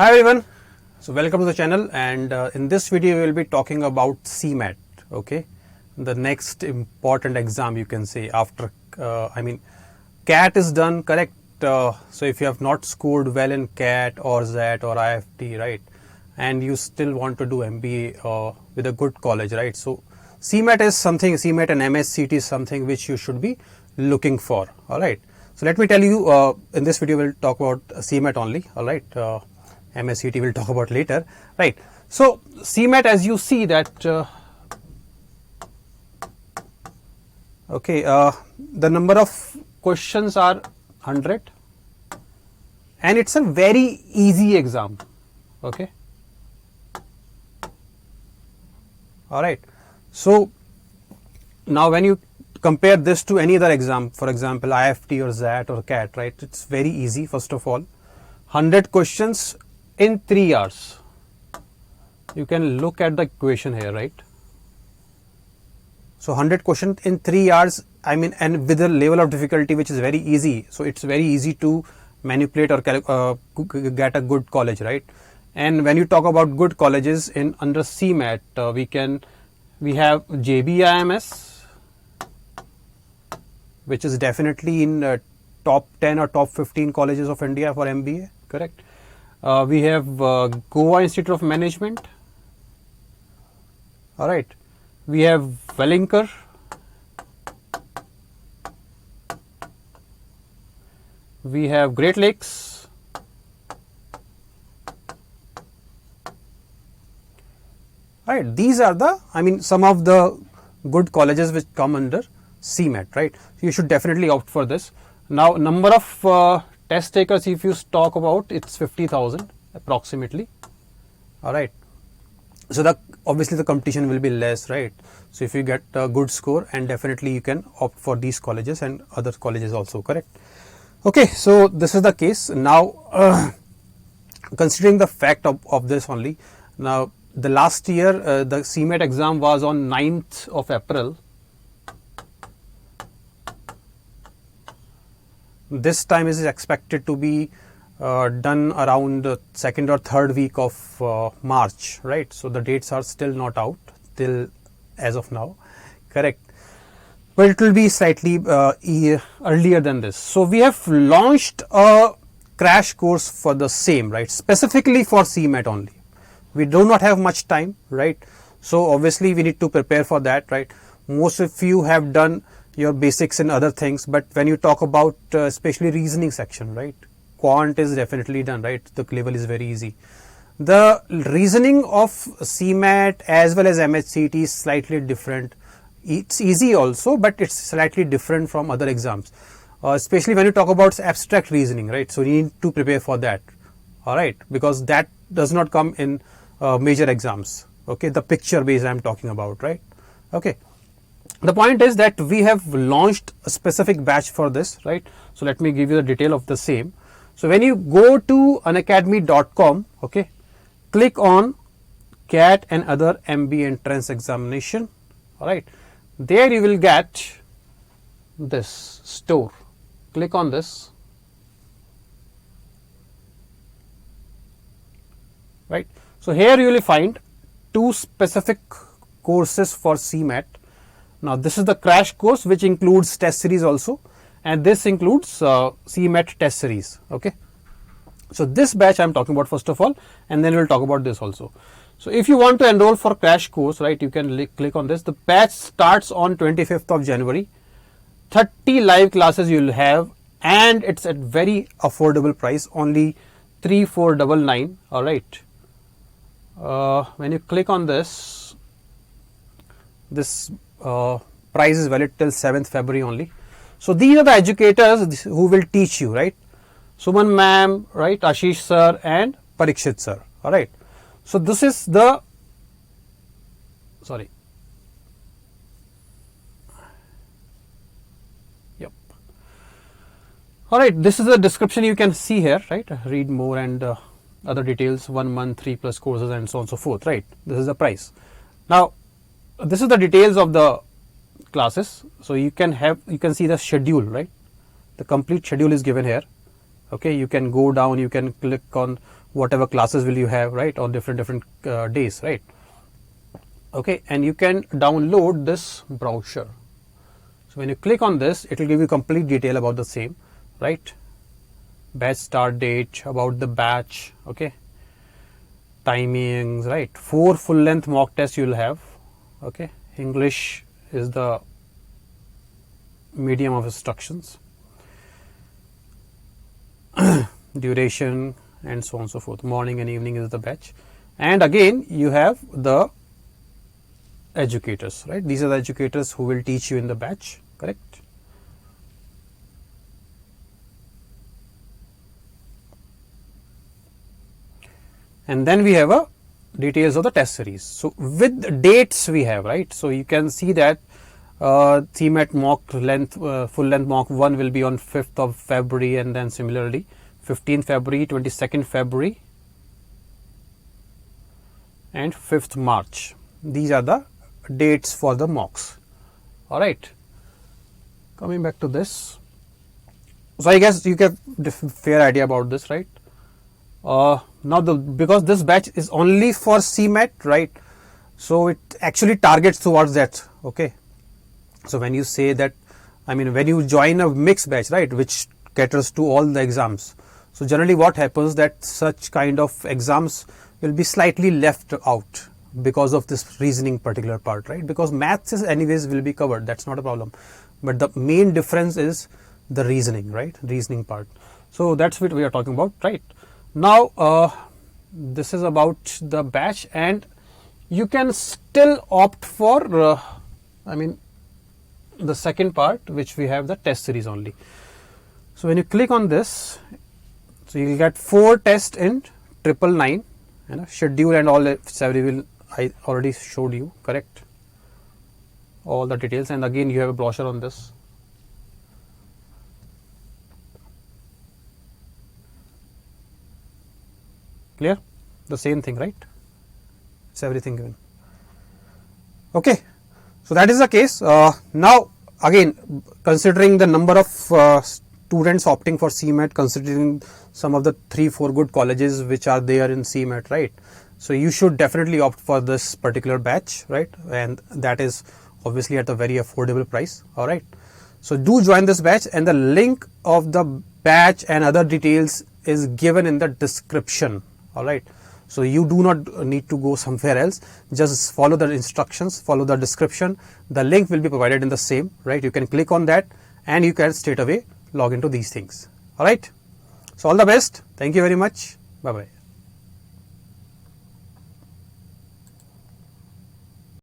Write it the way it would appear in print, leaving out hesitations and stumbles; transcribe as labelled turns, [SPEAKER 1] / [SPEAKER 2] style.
[SPEAKER 1] Hi everyone, so welcome to the channel, and in this video we will be talking about CMAT. Okay, the next important exam, you can say, after CAT is done, correct? So if you have not scored well in CAT or ZAT or IFT, right, and you still want to do MBA with a good college, right, so CMAT is something, CMAT and MSCT is something which you should be looking for. All right, so let me tell you, in this video we'll talk about CMAT only. All right, MSCT we'll talk about later, right? So CMAT, as you see that the number of questions are 100 and it's a very easy exam. Okay, all right, so now when you compare this to any other exam, for example IFT or ZAT or CAT, right, it's very easy. First of all, 100 questions in 3 hours. You can look at the equation here, right? So 100 questions in 3 hours, and with a level of difficulty which is very easy. So it's very easy to manipulate or get a good college, right? And when you talk about good colleges in under CMAT, we have JBIMS, which is definitely in top 10 or top 15 colleges of India for MBA, correct? We have Goa Institute of Management. All right, we have Wellinger, we have Great Lakes, all right. These are the some of the good colleges which come under CMAT, right? So you should definitely opt for this. Now, number of test takers, if you talk about, it's 50,000 approximately. All right, so obviously the competition will be less, right? So if you get a good score, and definitely you can opt for these colleges and other colleges also, correct? Okay, so this is the case. Now considering the fact of this only, now the last year the CMAT exam was on 9th of April. This time is expected to be done around the second or third week of March, right? So the dates are still not out till as of now, correct? But it will be slightly earlier than this. So we have launched a crash course for the same, right? Specifically for CMAT only. We do not have much time, right? So obviously we need to prepare for that, right? Most of you have done your basics and other things, but when you talk about especially reasoning section, right, quant is definitely done, right? The level is very easy. The reasoning of CMAT as well as MHCT is slightly different. It's easy also, but it's slightly different from other exams, especially when you talk about abstract reasoning, right? So you need to prepare for that, all right, because that does not come in major exams. Okay, the picture based I'm talking about, right? Okay. The point is that we have launched a specific batch for this, right? So let me give you the detail of the same. So when you go to unacademy.com, okay, click on CAT and other MBA entrance examination. All right, there you will get this store. Click on this, right? So here you will find 2 specific courses for CMAT. Now this is the crash course which includes test series also, and this includes CMAT test series. Okay, so this batch I'm talking about first of all, and then we'll talk about this also. So if you want to enroll for crash course, right, you can click on this. The batch starts on 25th of January. 30 live classes you will have, and it's at very affordable price, only 3499. All right, when you click on this price is valid till 7th February only. So these are the educators who will teach you, right? Suman ma'am, right, Ashish sir and Parikshit sir. All right, so this is the all right, this is the description you can see here, right? Read more and other details, 1 month, 3+ courses and so on and so forth, right? This is the price. Now this is the details of the classes. So you can see the schedule, right? The complete schedule is given here. Okay, you can go down, you can click on whatever classes will you have, right, on different days, right? Okay, and you can download this brochure. So when you click on this, it will give you complete detail about the same, right? Batch start date, about the batch, okay, timings, right? 4 full length mock tests you will have, okay. English is the medium of instructions, duration, and so on and so forth. Morning and evening is the batch, and again you have the educators, right? These are the educators who will teach you in the batch, correct? And then we have a details of the test series. So with dates we have, right? So you can see that CMAT mock length, full length mock 1 will be on 5th of February, and then similarly 15th February, 22nd February, and 5th March. These are the dates for the mocks. All right. Coming back to this. So I guess you get a fair idea about this, right? Now because this batch is only for CMAT, right? So it actually targets towards that, okay? So when you say that, I mean, when you join a mixed batch, right, which caters to all the exams, so generally what happens that such kind of exams will be slightly left out because of this reasoning particular part, right? Because maths is anyways will be covered, that's not a problem, but the main difference is the reasoning, right? Reasoning part. So that's what we are talking about, right? Now this is about the batch, and you can still opt for I mean the second part, which we have the test series only. So when you click on this, so you will get 4 tests in 999, you know, schedule and all. I already showed you, correct, all the details, and again you have a brochure on this. Clear? The same thing, right? It's everything given. Okay, so that is the case. Now again, considering the number of students opting for CMAT, considering some of the 3-4 good colleges which are there in CMAT, right? So you should definitely opt for this particular batch, right? And that is obviously at a very affordable price. All right. So do join this batch, and the link of the batch and other details is given in the description. All right. So you do not need to go somewhere else. Just follow the instructions, follow the description. The link will be provided in the same, right? You can click on that and you can straight away log into these things. All right. So all the best. Thank you very much. Bye bye.